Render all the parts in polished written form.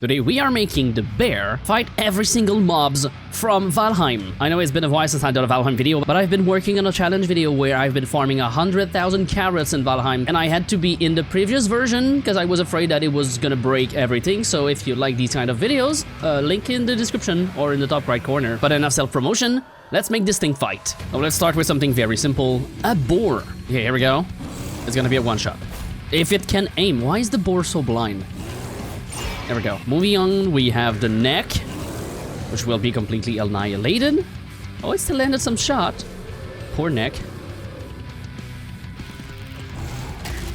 Today we are making the bear fight every single mobs from Valheim. I know it's been a while since I did a Valheim video, but I've been working on a challenge video where I've been farming 100,000 carrots in Valheim, and I had to be in the previous version because I was afraid that it was gonna break everything. So if you like these kind of videos, link in the description or in the top right corner. But enough self-promotion, let's make this thing fight. So let's start with something very simple, a boar. Okay, here we go. It's gonna be a one-shot. If it can aim, why is the boar so blind? There we go. Moving on, we have the neck, which will be completely annihilated. Oh, it still landed some shot. Poor neck.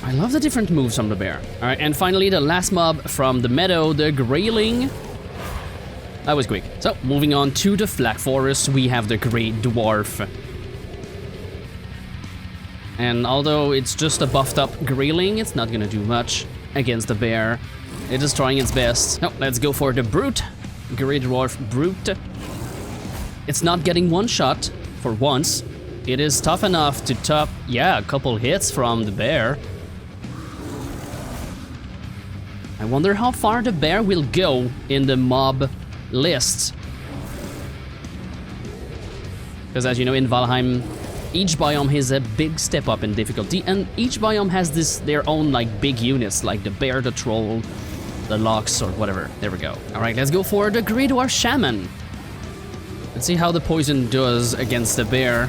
I love the different moves from the bear. Alright, and finally the last mob from the meadow, the grayling. That was quick. So, moving on to the flat forest, we have the grey dwarf. And although it's just a buffed up grayling, it's not gonna do much against the bear. It is trying its best. Oh, let's go for the brute. Grey dwarf brute. It's not getting one shot for once. It is tough enough to top, yeah, a couple hits from the bear. I wonder how far the bear will go in the mob list. Because as you know, in Valheim, each biome has a big step up in difficulty, and each biome has their own like big units, like the bear, the troll, the locks, or whatever. There we go. Alright, let's go for the Grey Dwarf Shaman. Let's see how the poison does against the bear.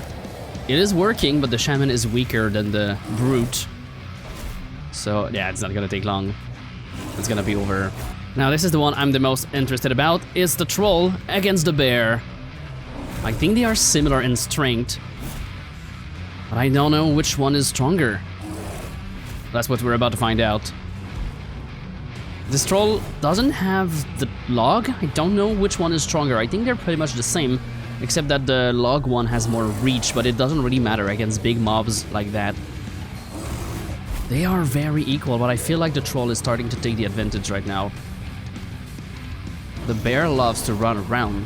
It is working, but the shaman is weaker than the brute. So yeah, it's not gonna take long. It's gonna be over. Now this is the one I'm the most interested about. It's the troll against the bear. I think they are similar in strength, but I don't know which one is stronger. That's what we're about to find out. This troll doesn't have the log. I don't know which one is stronger. I think they're pretty much the same, except that the log one has more reach, but it doesn't really matter against big mobs like that. They are very equal, but I feel like the troll is starting to take the advantage right now. The bear loves to run around.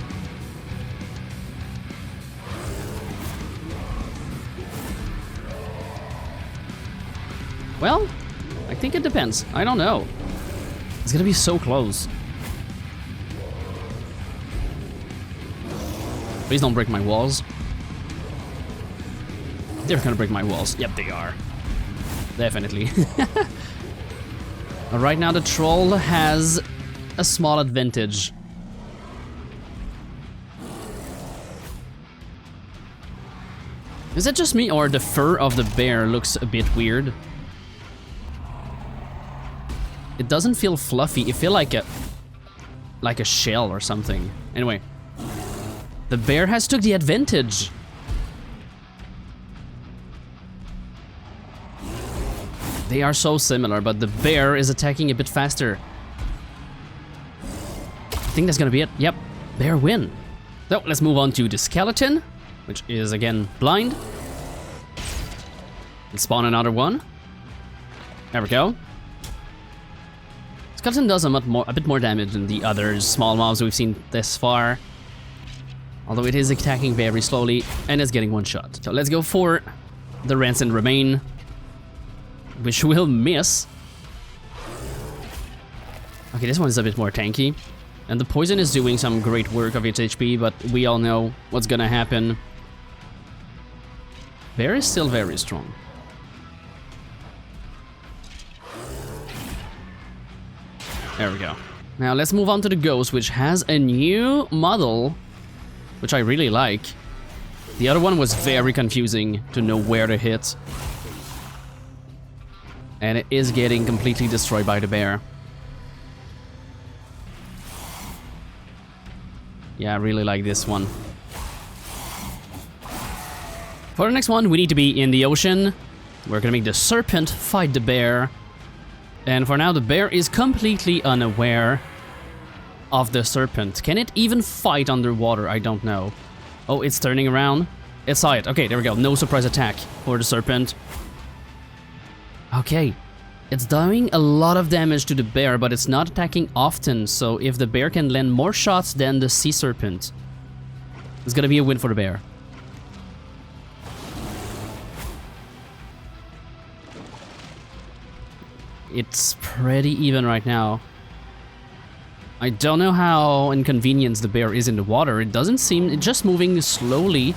Well, I think it depends. I don't know. It's gonna be so close. Please don't break my walls. They're gonna break my walls. Yep, they are. Definitely. Right now the troll has a small advantage. Is it just me, or the fur of the bear looks a bit weird? It doesn't feel fluffy, it feels like a shell or something. Anyway, the bear has took the advantage. They are so similar, but the bear is attacking a bit faster. I think that's gonna be it. Yep, bear win. So let's move on to the skeleton, which is again blind. Let's spawn another one. There we go. Skeleton does a bit more damage than the other small mobs we've seen this far. Although it is attacking very slowly and is getting one shot. So let's go for the Rancid Remain, which will miss. Okay, this one is a bit more tanky. And the poison is doing some great work of its HP, but we all know what's gonna happen. Bear is still very strong. There we go. Now let's move on to the ghost, which has a new model, which I really like. The other one was very confusing to know where to hit. And it is getting completely destroyed by the bear. Yeah, I really like this one. For the next one, we need to be in the ocean. We're gonna make the serpent fight the bear. And for now, the bear is completely unaware of the serpent. Can it even fight underwater? I don't know. Oh, it's turning around. It saw it. Okay, there we go. No surprise attack for the serpent. Okay. It's doing a lot of damage to the bear, but it's not attacking often. So if the bear can land more shots than the sea serpent, it's gonna be a win for the bear. It's pretty even right now. I don't know how inconvenienced the bear is in the water. It doesn't seem... It's just moving slowly.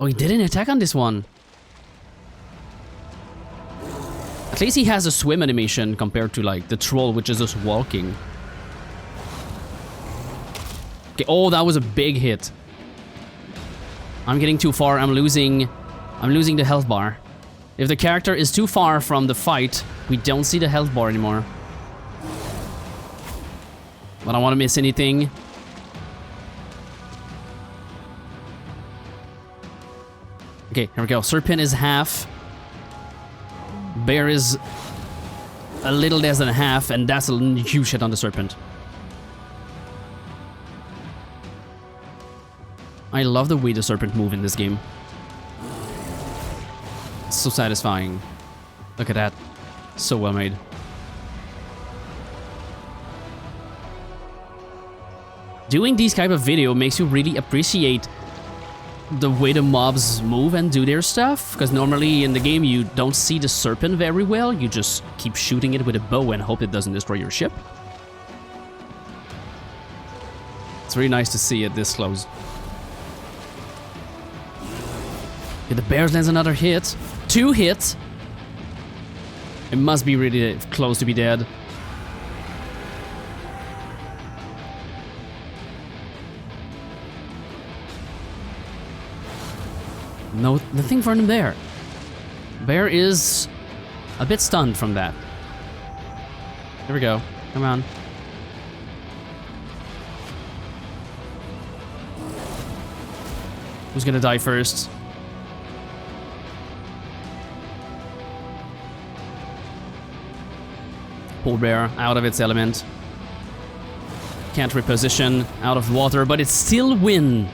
Oh, he didn't attack on this one. At least he has a swim animation compared to, like, the troll, which is just walking. Okay, oh, that was a big hit. I'm getting too far. I'm losing the health bar. If the character is too far from the fight, we don't see the health bar anymore. I don't want to miss anything. Okay, here we go. Serpent is half. Bear is a little less than half, and that's a huge hit on the serpent. I love the way the serpent move in this game. It's so satisfying. Look at that. So well made. Doing these type of video makes you really appreciate the way the mobs move and do their stuff, because normally in the game you don't see the serpent very well, you just keep shooting it with a bow and hope it doesn't destroy your ship. It's really nice to see it this close. Okay, the bear lands another hit. 2 hits. It must be really close to be dead. No, nothing for him there. Bear is a bit stunned from that. Here we go. Come on. Who's gonna die first? Poor bear, out of its element. Can't reposition, out of water, but it's still win.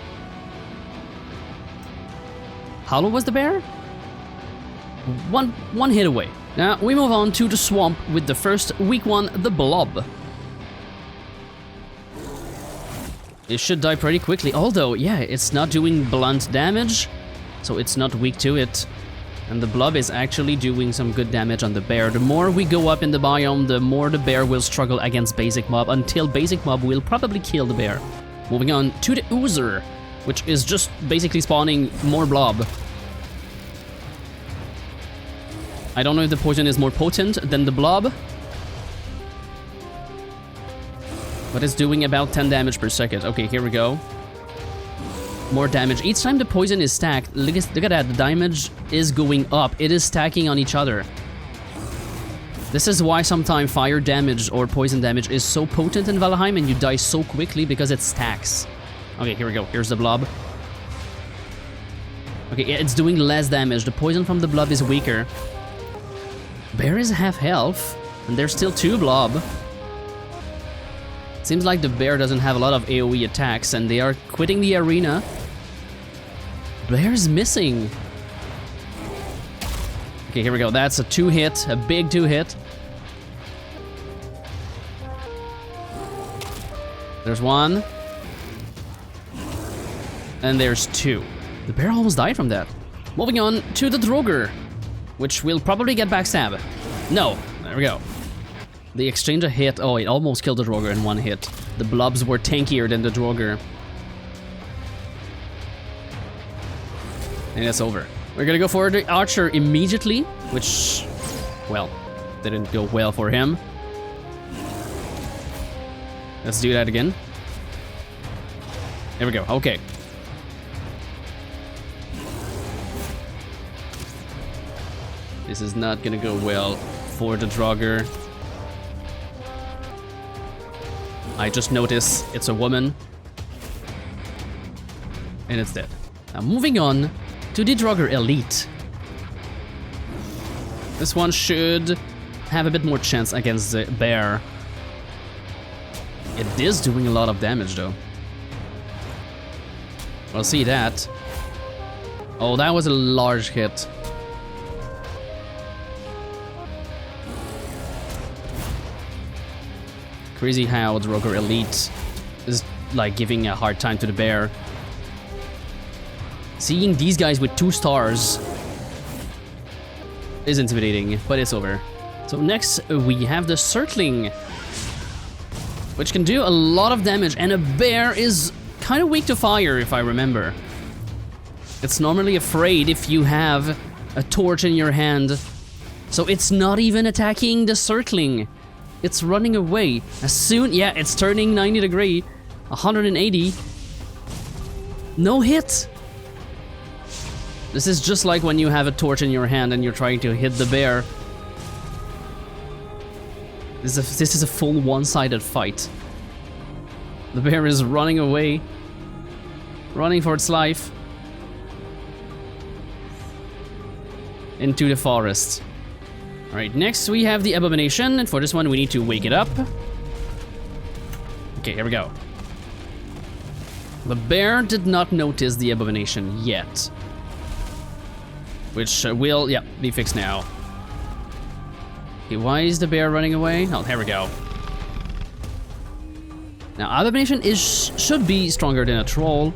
How low was the bear? One hit away. Now we move on to the swamp with the first weak one, the blob. It should die pretty quickly, although, yeah, it's not doing blunt damage, so it's not weak to it. And the blob is actually doing some good damage on the bear. The more we go up in the biome, the more the bear will struggle against basic mob, until basic mob will probably kill the bear. Moving on to the oozer, which is just basically spawning more blob. I don't know if the poison is more potent than the blob, but it's doing about 10 damage per second. Okay, here we go. More damage. Each time the poison is stacked, look at that, the damage is going up. It is stacking on each other. This is why sometimes fire damage or poison damage is so potent in Valheim and you die so quickly, because it stacks. Okay, here we go. Here's the blob. Okay, yeah, it's doing less damage. The poison from the blob is weaker. Bear is half health, and there's still 2 blob. Seems like the bear doesn't have a lot of AoE attacks, and they are quitting the arena. Bear's missing. Okay, here we go. That's a 2-hit, a big 2-hit. There's 1. And there's 2. The bear almost died from that. Moving on to the Droger, which will probably get backstab. No, there we go. The exchange a hit. Oh, it almost killed the Droger in 1 hit. The blobs were tankier than the Droger. And it's over. We're gonna go for the Archer immediately, which, well, didn't go well for him. Let's do that again. There we go. Okay. This is not gonna go well for the Droger. I just noticed it's a woman. And it's dead. Now moving on to the Droger Elite. This one should have a bit more chance against the bear. It is doing a lot of damage though. I'll see that. Oh, that was a large hit. Crazy how Droger Elite is like giving a hard time to the bear. Seeing these guys with 2 stars is intimidating, but it's over. So next we have the Surtling, which can do a lot of damage, and a bear is kind of weak to fire, if I remember. It's normally afraid if you have a torch in your hand, so it's not even attacking the Surtling. It's running away. As soon, yeah, it's turning 90 degree, 180. No hit. This is just like when you have a torch in your hand and you're trying to hit the bear. This is a full one-sided fight. The bear is running away, running for its life into the forest. Alright, next we have the Abomination, and for this one we need to wake it up. Okay, here we go. The bear did not notice the Abomination yet, which will, yeah, be fixed now. Okay, why is the bear running away? Oh, here we go. Now, Abomination should be stronger than a troll,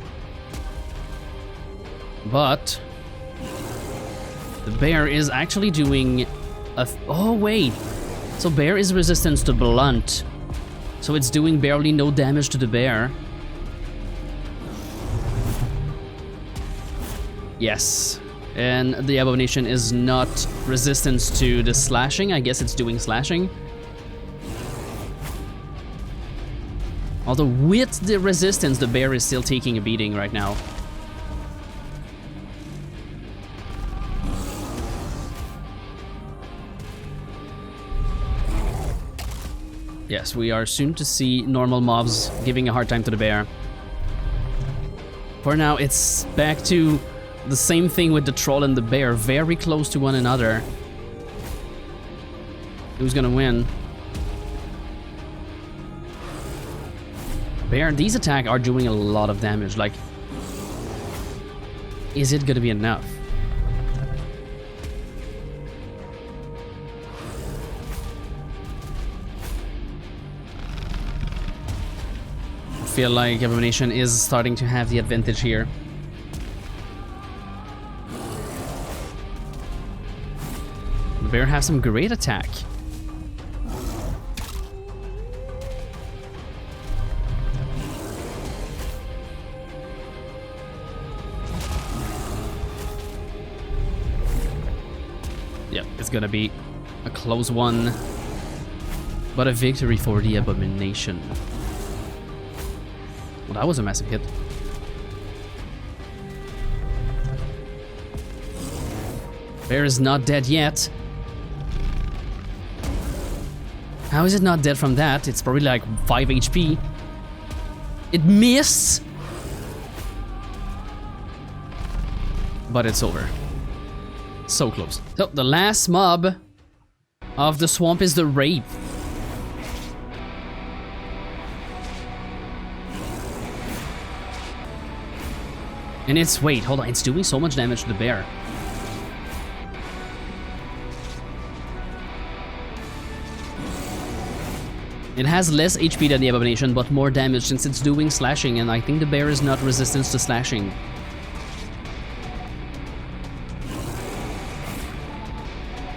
but the bear is actually doing a... Oh, wait. So bear is resistant to blunt, so it's doing barely no damage to the bear. Yes. And the Abomination is not resistant to the slashing. I guess it's doing slashing. Although with the resistance, the bear is still taking a beating right now. Yes, we are soon to see normal mobs giving a hard time to the bear. For now, it's back to the same thing with the troll and the bear, very close to one another. Who's gonna win? Bear, these attacks are doing a lot of damage. Like, is it gonna be enough? I feel like Abomination is starting to have the advantage here. Bear has some great attack. Yep, it's gonna be a close one, but a victory for the Abomination. Well, that was a massive hit. Bear is not dead yet. How is it not dead from that? It's probably like 5 HP. It missed! But it's over. So close. So, the last mob of the swamp is the Wraith. And it's... wait, hold on. It's doing so much damage to the bear. It has less HP than the Abomination, but more damage since it's doing slashing, and I think the bear is not resistant to slashing.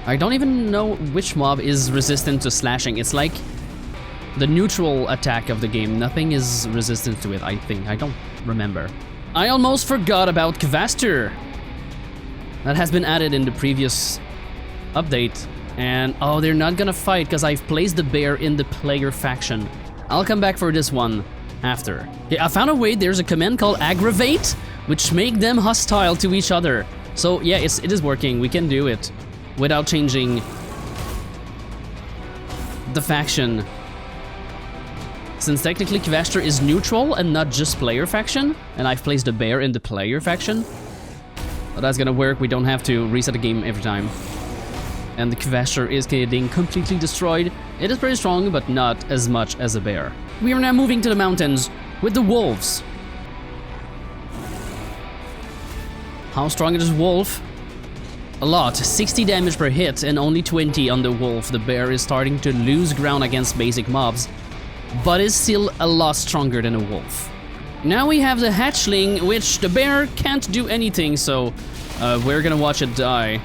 I don't even know which mob is resistant to slashing. It's like the neutral attack of the game. Nothing is resistant to it, I think. I don't remember. I almost forgot about Kvaster. That has been added in the previous update. And, oh, they're not gonna fight because I've placed the bear in the player faction. I'll come back for this one after. Okay, I found a way. There's a command called Aggravate, which make them hostile to each other. So, yeah, it is working. We can do it without changing the faction. Since technically Kvaster is neutral and not just player faction, and I've placed the bear in the player faction, well, that's gonna work. We don't have to reset the game every time. And the Kvaster is getting completely destroyed. It is pretty strong, but not as much as a bear. We are now moving to the mountains with the wolves. How strong is wolf? A lot. 60 damage per hit and only 20 on the wolf. The bear is starting to lose ground against basic mobs, but is still a lot stronger than a wolf. Now we have the hatchling, which the bear can't do anything, so we're gonna watch it die.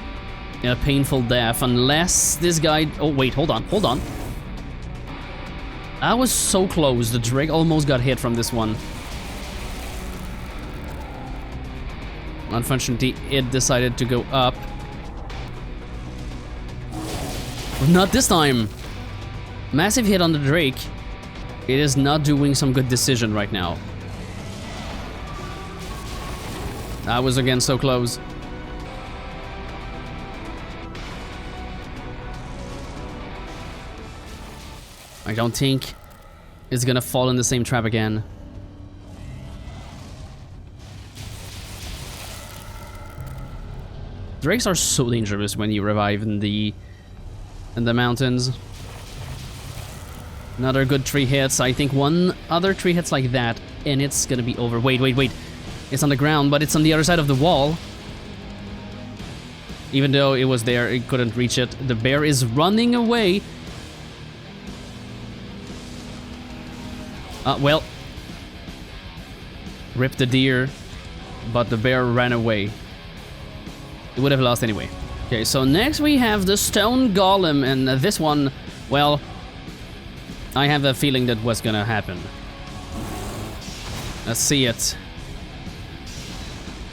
a painful death unless this guy... Oh, wait, hold on, hold on. I was so close. The Drake almost got hit from this one. Unfortunately, it decided to go up. Not this time. Massive hit on the Drake. It is not doing some good decision right now. I was again so close. I don't think it's gonna fall in the same trap again. Drakes are so dangerous when you revive in the mountains. Another good 3 hits. I think one other 3 hits like that, and it's gonna be over. Wait, wait, wait. It's on the ground, but it's on the other side of the wall. Even though it was there, it couldn't reach it. The bear is running away. Well. Ripped the deer, but the bear ran away. It would have lost anyway. Okay, so next we have the stone golem, and this one, well, I have a feeling that what's gonna happen. Let's see it.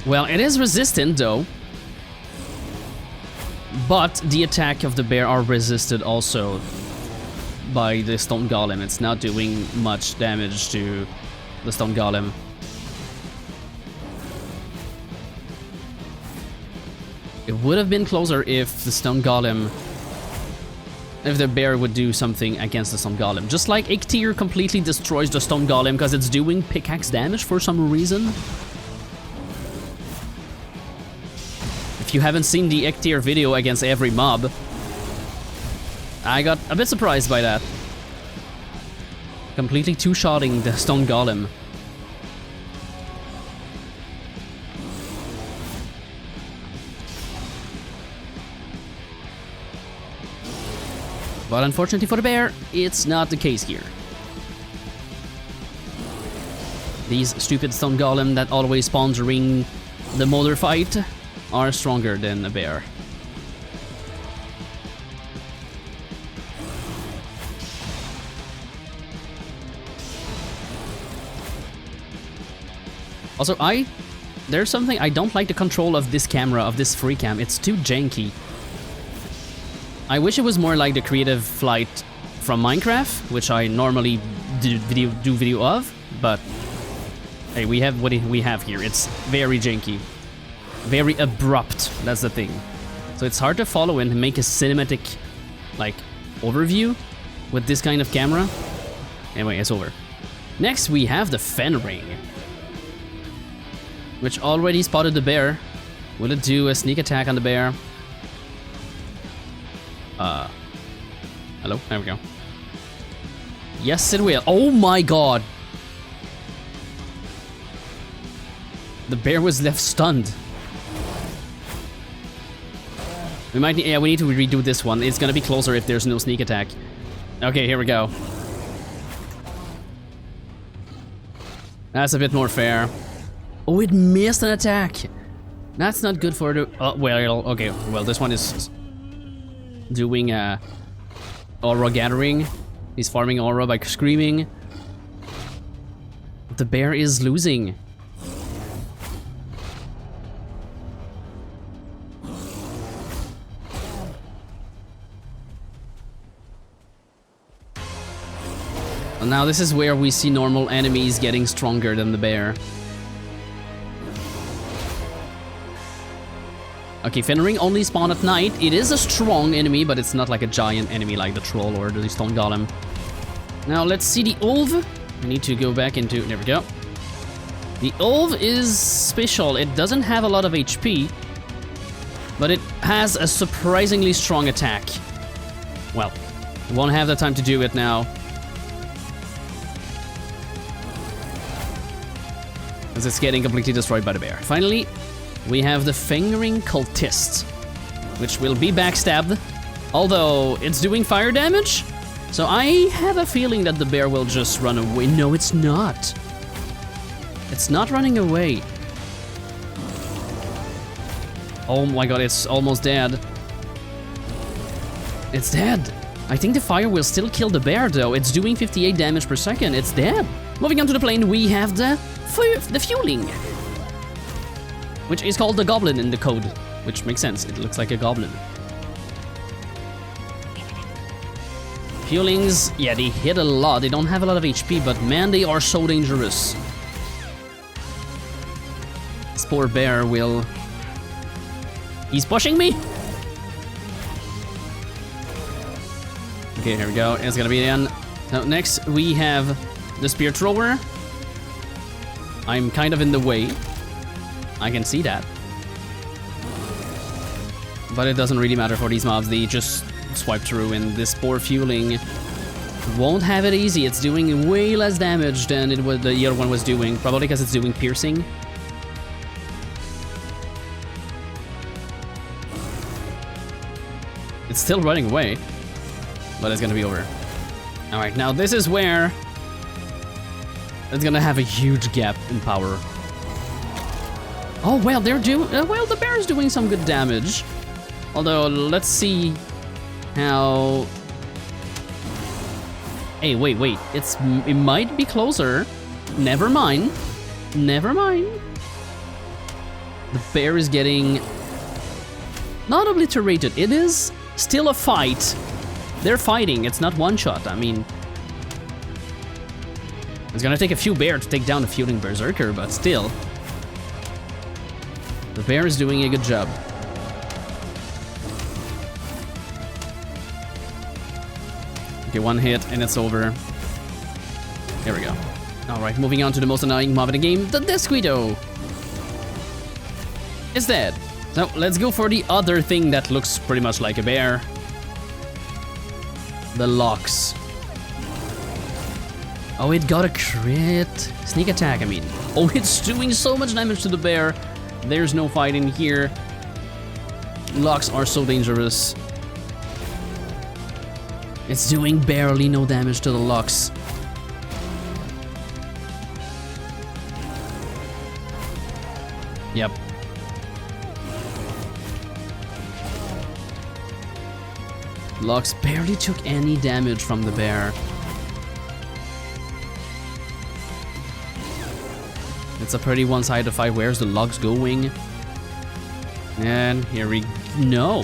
Well, it is resistant though, but the attack of the bear are resisted also by the stone golem. It's not doing much damage to the stone golem. It would have been closer if the stone golem, if the bear would do something against the stone golem. Just like Iktir completely destroys the stone golem because it's doing pickaxe damage for some reason. If you haven't seen the Iktir video against every mob, I got a bit surprised by that. Completely two-shotting the stone golem. But unfortunately for the bear, it's not the case here. These stupid stone golem that always spawn during the motor fight are stronger than a bear. Also, there's something I don't like the control of this camera, of this free cam. It's too janky. I wish it was more like the creative flight from Minecraft, which I normally do video of, but hey, we have what we have here. It's very janky, very abrupt. That's the thing. So it's hard to follow and make a cinematic, like, overview with this kind of camera. Anyway, it's over. Next, we have the Fen Ring, which already spotted the bear. Will it do a sneak attack on the bear? Hello? There we go. Yes, it will. Oh my god! The bear was left stunned. We might need, yeah, we need to redo this one. It's gonna be closer if there's no sneak attack. Okay, here we go. That's a bit more fair. Oh, it missed an attack. That's not good for the... Oh, well, okay. Well, this one is doing aura gathering. He's farming aura by screaming. The bear is losing. And now this is where we see normal enemies getting stronger than the bear. Okay, Fenring only spawn at night. It is a strong enemy, but it's not like a giant enemy like the troll or the stone golem. Now let's see the Ulv. We need to go back into... There we go. The Ulv is special. It doesn't have a lot of HP, but it has a surprisingly strong attack. Well, won't have the time to do it now. As it's getting completely destroyed by the bear. Finally, we have the Fingering Cultist, which will be backstabbed, although it's doing fire damage. So I have a feeling that the bear will just run away. No, it's not. It's not running away. Oh my god, it's almost dead. It's dead. I think the fire will still kill the bear though. It's doing 58 damage per second. It's dead. Moving on to the plane, we have the fueling, which is called the goblin in the code, which makes sense. It looks like a goblin. Fuelings, yeah, they hit a lot. They don't have a lot of HP, but man, they are so dangerous. This poor bear will... He's pushing me? Okay, here we go. It's gonna be the end. Now, next, we have the spear thrower. I'm kind of in the way. I can see that. But it doesn't really matter for these mobs. They just swipe through, and this poor fueling won't have it easy. It's doing way less damage than it was the other one was doing, probably because it's doing piercing. It's still running away, but it's gonna be over. All right, now this is where it's gonna have a huge gap in power. Oh well, they're doing well. The bear is doing some good damage. Although, let's see how. Hey, wait. It might be closer. Never mind. Never mind. The bear is getting not obliterated. It is still a fight. They're fighting. It's not one shot. I mean, it's gonna take a few bear to take down the fueling berserker, but still, the bear is doing a good job. Okay, one hit and it's over. There we go. Alright, moving on to the most annoying mob in the game, the Desquito. It's dead. Now, let's go for the other thing that looks pretty much like a bear. The Lox. Oh, it got a crit. Sneak attack, I mean. Oh, it's doing so much damage to the bear. There's no fight in here. Lox are so dangerous. It's doing barely no damage to the Lox. Yep. Lox barely took any damage from the bear. It's a pretty one-sided fight. Where's the Lox going? And here we no.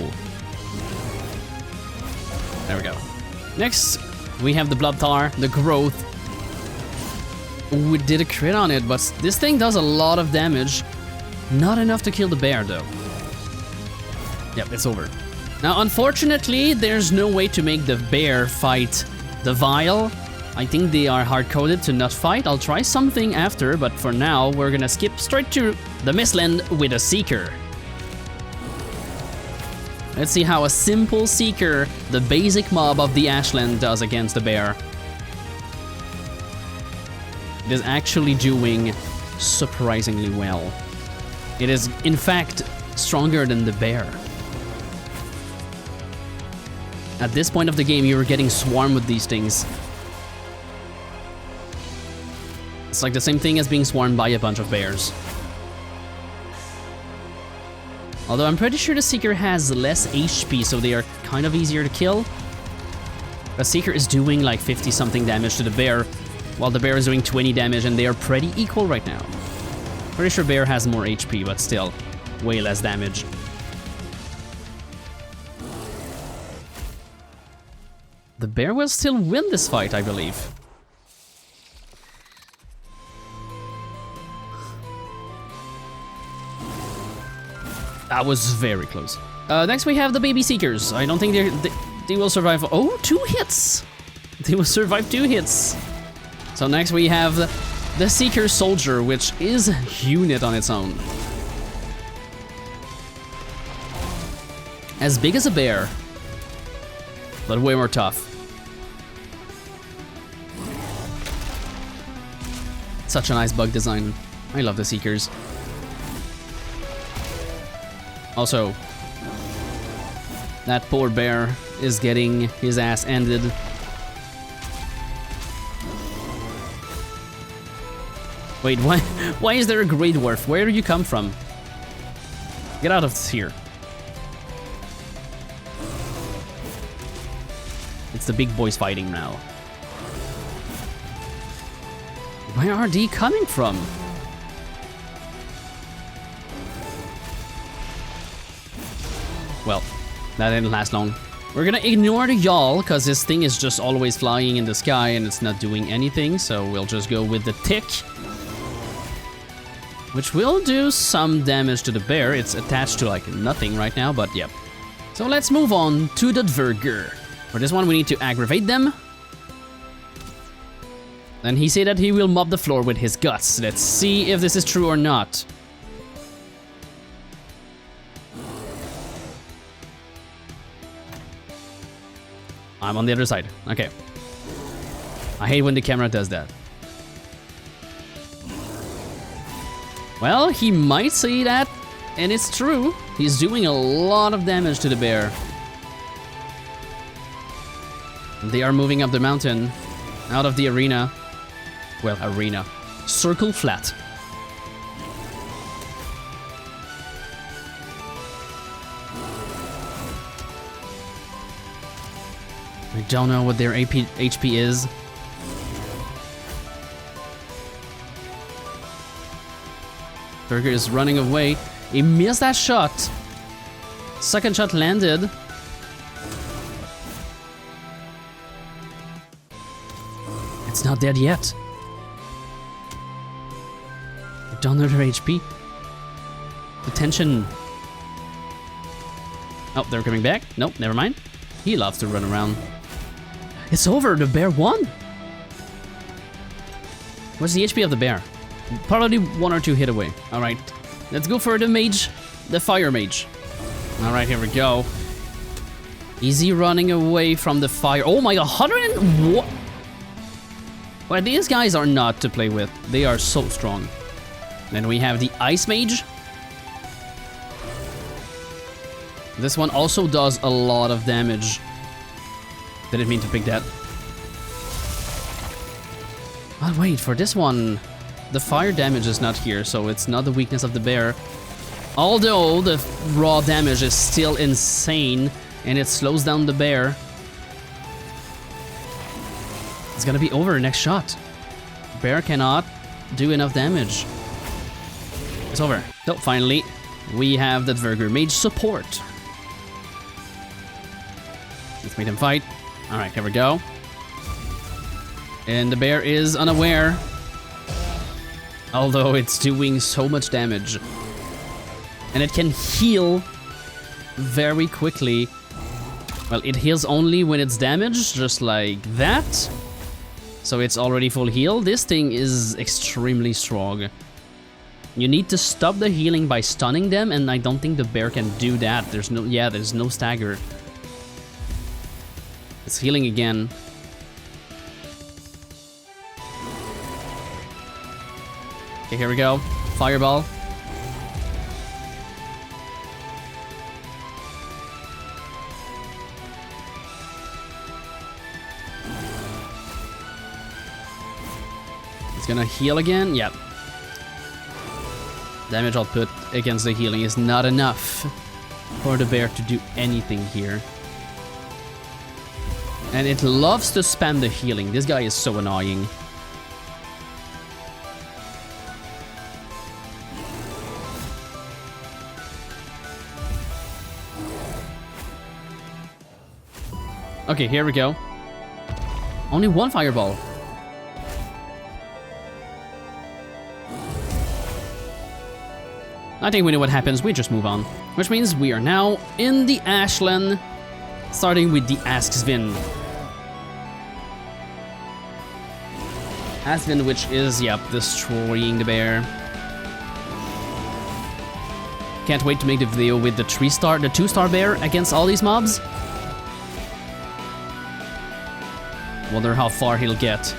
There we go. Next, we have the Blood Tar, the Growth. We did a crit on it, but this thing does a lot of damage. Not enough to kill the bear, though. Yep, it's over. Now, unfortunately, there's no way to make the bear fight the Vial. I think they are hard-coded to not fight. I'll try something after, but for now, we're gonna skip straight to the Mistland with a Seeker. Let's see how a simple Seeker, the basic mob of the Ashland, does against the bear. It is actually doing surprisingly well. It is, in fact, stronger than the bear. At this point of the game, you are getting swarmed with these things. It's like the same thing as being swarmed by a bunch of bears. Although I'm pretty sure the Seeker has less HP, so they are kind of easier to kill. The Seeker is doing like 50-something damage to the bear, while the bear is doing 20 damage, and they are pretty equal right now. Pretty sure bear has more HP, but still, way less damage. The bear will still win this fight, I believe. That was very close. Next we have the Baby Seekers. I don't think they will survive. Oh, 2 hits! They will survive 2 hits. So next we have the Seeker Soldier, which is a unit on its own. As big as a bear, but way more tough. Such a nice bug design. I love the Seekers. Also, that poor bear is getting his ass ended. Wait, why is there a Grey Dwarf? Where do you come from? Get out of here. It's the big boys fighting now. Where are they coming from? Well, that didn't last long. We're gonna ignore the yawl, because this thing is just always flying in the sky and it's not doing anything, so we'll just go with the tick. Which will do some damage to the bear. It's attached to like nothing right now, but yep. So let's move on to the Dvergr. For this one we need to aggravate them. Then he said that he will mop the floor with his guts. Let's see if this is true or not. I'm on the other side. Okay. I hate when the camera does that. Well, he might say that, and it's true. He's doing a lot of damage to the bear. They are moving up the mountain, out of the arena. Well, arena. Circle flat. I don't know what their HP is. Dvergr is running away. He missed that shot. Second shot landed. It's not dead yet. I don't know their HP. The tension. Oh, they're coming back? Nope, never mind. He loves to run around. It's over, the bear won! What's the HP of the bear? Probably 1 or 2 hit away. Alright, let's go for the mage, the fire mage. Alright, here we go. Easy running away from the fire. Oh my god, 100 and what? Well, these guys are not to play with. They are so strong. Then we have the ice mage. This one also does a lot of damage. Didn't mean to pick that. Oh wait, for this one, the fire damage is not here, so it's not the weakness of the bear. Although the raw damage is still insane, and it slows down the bear. It's gonna be over next shot. Bear cannot do enough damage. It's over. So finally, we have the Dvergr mage support. Let's make him fight. Alright, here we go. And the bear is unaware. Although it's doing so much damage. And it can heal very quickly. Well, it heals only when it's damaged, just like that. So it's already full heal. This thing is extremely strong. You need to stop the healing by stunning them, and I don't think the bear can do that. There's no stagger. It's healing again. Okay, here we go. Fireball. It's gonna heal again. Yep. Damage output against the healing is not enough for the bear to do anything here. And it loves to spam the healing. This guy is so annoying. Okay, here we go. Only one fireball. I think we know what happens, we just move on. Which means we are now in the Ashland, starting with the Askvin. Askvin, which is, yep, destroying the bear. Can't wait to make the video with the 2-star bear against all these mobs. Wonder how far he'll get.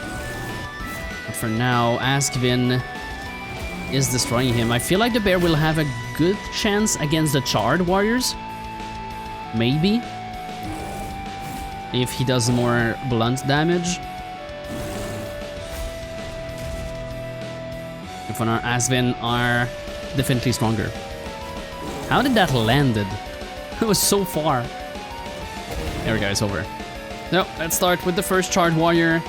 But for now, Askvin is destroying him. I feel like the bear will have a good chance against the charred warriors. Maybe. If he does more blunt damage. If our Askvin are definitely stronger. How did that landed? It was so far. There we go, it's over. No, let's start with the first charged warrior.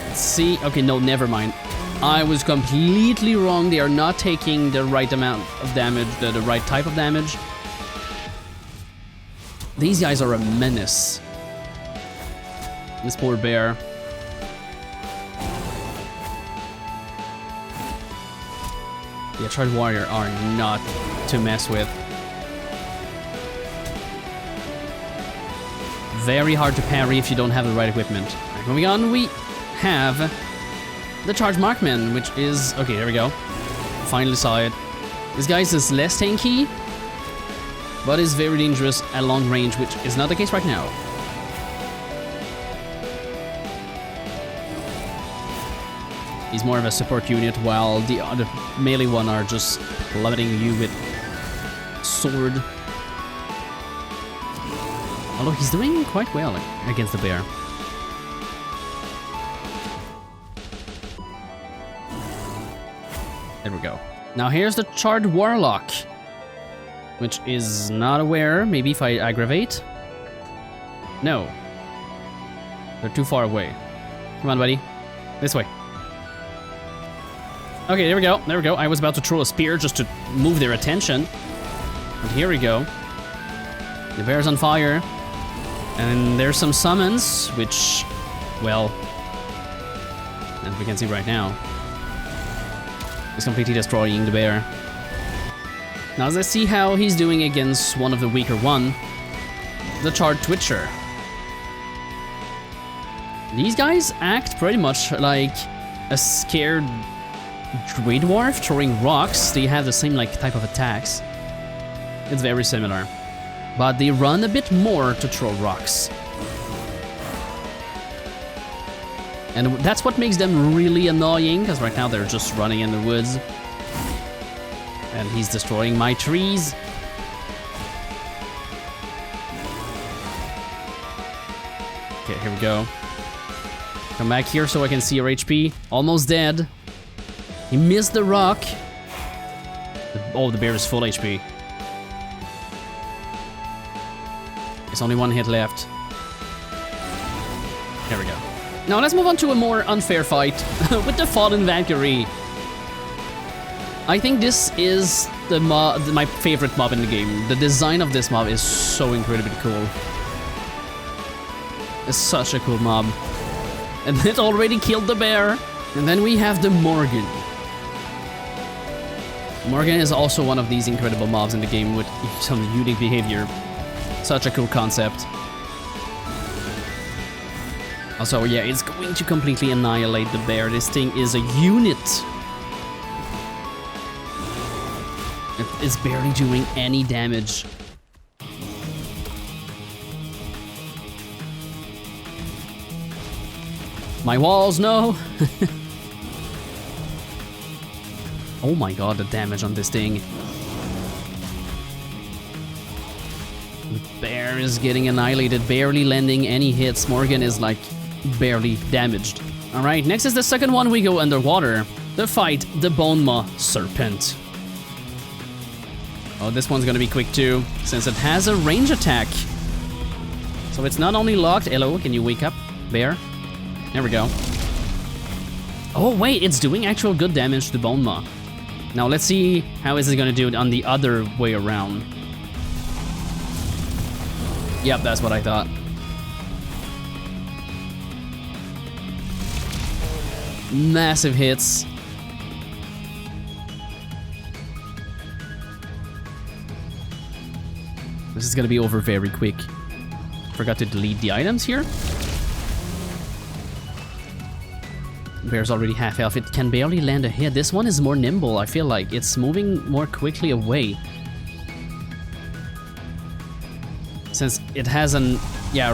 Let's see. Okay, no, never mind. I was completely wrong. They are not taking the right amount of damage, the right type of damage. These guys are a menace. This poor bear. The charged warrior are not to mess with. Very hard to parry if you don't have the right equipment. Right, moving on, we have the charged marksman, which is... Okay, there we go. Finally saw it. This guy is less tanky, but is very dangerous at long range, which is not the case right now. He's more of a support unit, while the other melee one are just plummeting you with sword. Although he's doing quite well against the bear. There we go. Now here's the charged warlock, which is not aware. Maybe if I aggravate? No. They're too far away. Come on, buddy. This way. Okay, there we go. There we go. I was about to throw a spear just to move their attention. But here we go. The bear's on fire. And there's some summons, which, well, as we can see right now, is completely destroying the bear. Now let's see how he's doing against one of the weaker one, the charged twitcher. These guys act pretty much like a scared Grey Dwarf throwing rocks. They have the same type of attacks. It's very similar. But they run a bit more to throw rocks. And that's what makes them really annoying, because right now they're just running in the woods. And he's destroying my trees. Okay, here we go. Come back here so I can see your HP. Almost dead. He missed the rock. Oh, the bear is full HP. There's only one hit left. There we go. Now let's move on to a more unfair fight with the Fallen Valkyrie. I think this is my favorite mob in the game. The design of this mob is so incredibly cool. It's such a cool mob. And it already killed the bear. And then we have the Morgan. Morgan is also one of these incredible mobs in the game with some unique behavior. Such a cool concept. Also, yeah, it's going to completely annihilate the bear. This thing is a unit. It is barely doing any damage. My walls, no! Oh my god, the damage on this thing. The bear is getting annihilated, barely landing any hits. Morgan is barely damaged. Alright, next is the second one. We go underwater to fight the Bone Maw Serpent. Oh, this one's gonna be quick too, since it has a range attack. So it's not only locked. Hello, can you wake up, bear? There we go. Oh wait, it's doing actual good damage to Bone Maw. Now let's see how is it gonna do it on the other way around. Yep, that's what I thought. Massive hits. This is gonna be over very quick. Forgot to delete the items here. Bear's already half health. It can barely land a hit. This one is more nimble, I feel like. It's moving more quickly away. Since it has a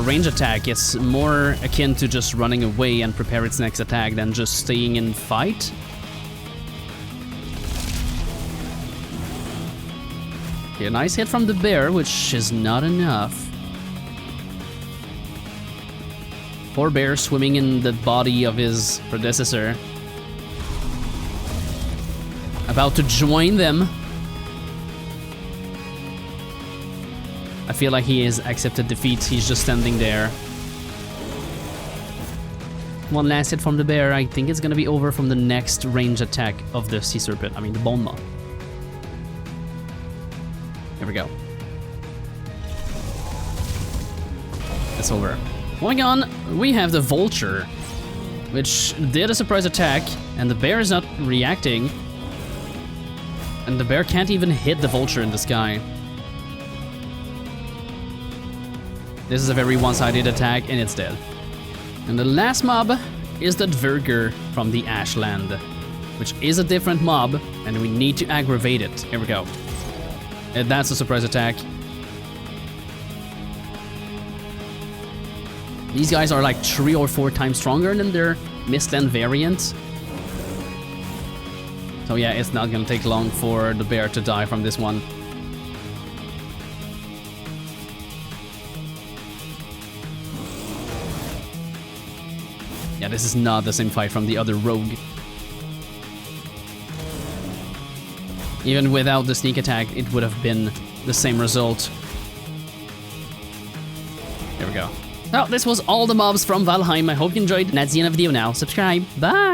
range attack, it's more akin to just running away and prepare its next attack than just staying in fight. Okay, a nice hit from the bear, which is not enough. Poor bear swimming in the body of his predecessor. About to join them. I feel like he has accepted defeat. He's just standing there. One last hit from the bear. I think it's gonna be over from the next range attack of the sea serpent. I mean, the bone moth. Here we go. It's over. Moving on, we have the vulture, which did a surprise attack, and the bear is not reacting. And the bear can't even hit the vulture in the sky. This is a very one-sided attack, and it's dead. And the last mob is the Dvergr from the Ashland, which is a different mob, and we need to aggravate it. Here we go. And that's a surprise attack. These guys are like 3 or 4 times stronger than their Mistland variant. So yeah, it's not gonna take long for the bear to die from this one. Yeah, this is not the same fight from the other rogue. Even without the sneak attack, it would have been the same result. There we go. Well, this was all the mobs from Valheim. I hope you enjoyed, and that's the end of the video now. Subscribe. Bye!